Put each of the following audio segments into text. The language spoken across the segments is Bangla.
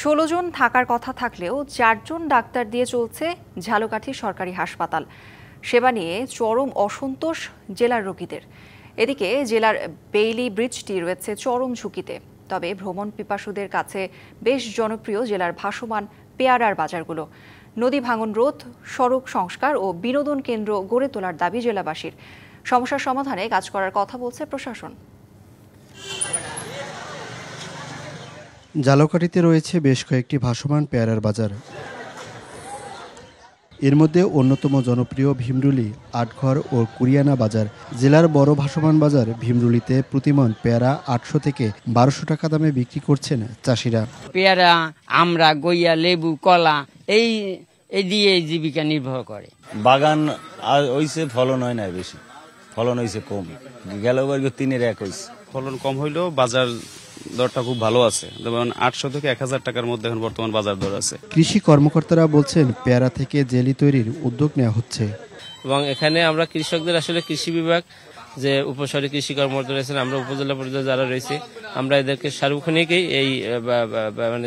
১৬ জন থাকার কথা থাকলেও ৪ জন ডাক্তার দিয়ে চলছে ঝালকাঠি সরকারি হাসপাতাল। সেবা নিয়ে চরম অসন্তোষ জেলার রোগীদের। এদিকে জেলার বেইলি ব্রিজটি রয়েছে চরম ঝুঁকিতে। তবে ভ্রমণ পিপাসুদের কাছে বেশ জনপ্রিয় জেলার ভাসমান পেয়ারার বাজারগুলো। নদী ভাঙন রোধ, সড়ক সংস্কার ও বিনোদন কেন্দ্র গড়ে তোলার দাবি জেলাবাসীর। সমস্যার সমাধানে কাজ করার কথা বলছে প্রশাসন। ঝালকাঠিতে রয়েছে বেশ কয়েকটি ভাসমান পেয়ারার বাজার। এর মধ্যে অন্যতম জনপ্রিয় ভীমরুলি, আটঘর ও কুরিয়ানা বাজার। জেলার বড় ভাসমান বাজার ভীমরুলিতে প্রতিমন পেয়ারা ৮০০ থেকে ১২০০ টাকা দামে বিক্রি করছেন চাষিরা। পেয়ারা, আমরা, গইয়া, লেবু, কলা এই দিয়ে জীবিকা নির্বাহ করে। বাগান হইছে, ফলন হয় না বেশি, ফলন হয়েছে কম। গেল ৩-এর ১ হয়েছে। ফলন কম হইলেও বাজার দরটা খুব ভালো আছে। যেমন ৮০০ থেকে ১,০০০ টাকার মধ্যে এখন বর্তমান বাজার দর আছে। কৃষি কর্মকর্তারা বলছেন পেয়ারা থেকে জেলি তৈরির উদ্যোগ নেওয়া হচ্ছে। এবং এখানে আমরা কৃষকদের আসলে কৃষি বিভাগ যে উপসরি কৃষি কর্মকর্তা রয়েছেন, আমরা উপজেলা পর্যায়ে যারা রয়েছে, আমরা এদেরকে সার্বক্ষণিকই এই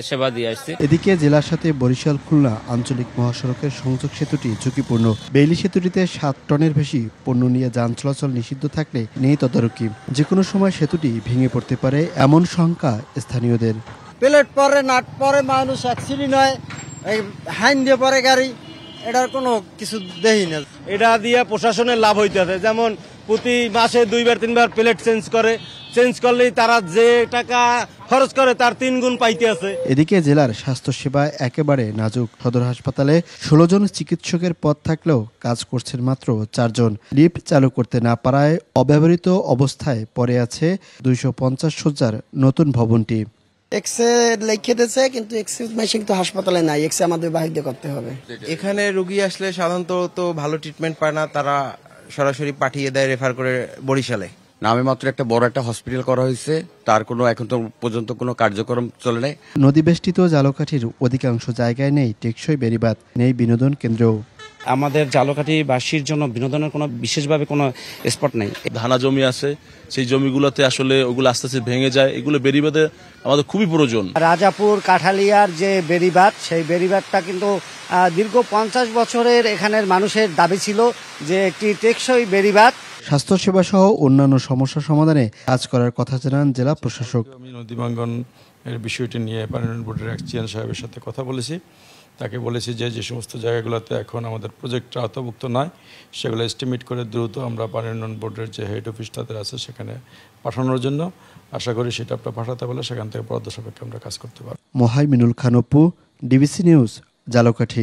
সেবা দিয়ে আসছি। এদিকে জেলার সাথে বরিশাল খুলনা আঞ্চলিক মহাসড়কের সংযোগ সেতুটি ঝুঁকিপূর্ণ। বেইলি সেতুটিতে ৭ টনের বেশি পণ্য নিয়ে যান চলাচল নিষিদ্ধ থাকলে নেই তদারকি। যে কোনো সময় সেতুটি ভেঙে পড়তে পারে এমন শঙ্কা স্থানীয়দের। প্লেট পরে, নাট পরে, মানুষ অ্যাক্সিডেন্ট হয়, হাইন দিয়ে পরে গাড়ি, এটার কোনো কিছু দেই না। এটা দিয়ে প্রশাসনের লাভ হইতে আছে। যেমন প্রতি মাসে ২-৩ প্লেট চেঞ্জ করলেই তারা যে টাকা খরচ করে তার ৩ গুণ পাইতে আছে। এদিকে জেলার স্বাস্থ্যসেবা একেবারে নাজুক। সদর হাসপাতালে ১৬ জন চিকিৎসকের পদ থাকলেও কাজ করছেন মাত্র ৪ জন। লিফট চালু করতে না পারায় অব্যবহৃত অবস্থায় পড়ে আছে ২৫০ শয্যার নতুন ভবনটি। এক্সরে লিখে দিয়েছে, কিন্তু এক্সরে মেশিন তো হাসপাতালে নাই, এক্সরে আমাদের বাহির দিয়ে করতে হবে। এখানে রোগী আসলে সাধারণত তো ভালো ট্রিটমেন্ট পায় না, তারা সরাসরি পাঠিয়ে দেয়, রেফার করে বরিশালে। নামে মাত্র একটা বড় একটা হসপিটাল করা হয়েছে, তার কোনো এখন তো পর্যন্ত কোনো কার্যক্রম চলে নাই। নদীবেষ্টিত ঝালকাঠির অধিকাংশ জায়গায় নেই টেকসই বেড়িবাঁধ, নেই বিনোদন কেন্দ্র। আমাদের ঝালকাঠিবাসীর জন্য বিনোদনের কোনো বিশেষভাবে কোনো স্পট নেই। ধানা জমি আছে, সেই জমিগুলোতে আসলে ওগুলো আস্তে আস্তে ভেঙে যায়। এগুলো বেড়িবাঁধে আমাদের খুবই প্রয়োজন। রাজাপুর কাঠালিয়ার যে বেড়িবাঁধ, সেই বেড়িবাঁধটা কিন্তু দীর্ঘ ৫০ বছরের এখানের মানুষের দাবি ছিল যে একটি টেকসই বেড়িবাঁধ। স্বাস্থ্যসেবা সহ অন্যান্য সমস্যা সমাধানে কাজ করার কথা জানান জেলা প্রশাসক। আমি নদী ভাঙ্গন এর বিষয়টি নিয়ে পার্লামেন্ট বোর্ডের চেয়ারম্যান সাহেবের সাথে কথা বলেছি। তাকে বলেছি যে সমস্ত জায়গাগুলোতে এখন আমাদের প্রজেক্টটা আওতাভুক্ত নয়, সেগুলো এস্টিমেট করে দ্রুত আমরা পার্লামেন্ট বোর্ডের যে হেড অফিস তাদের আছে সেখানে পাঠানোর জন্য আশা করি সেটা আপনারা পাঠাতে বলে সেখান থেকে বরাদ্দ সাপেক্ষে আমরা কাজ করতে পারব। Mohaiminul Khan Apu, DBC news, Jhalakathi.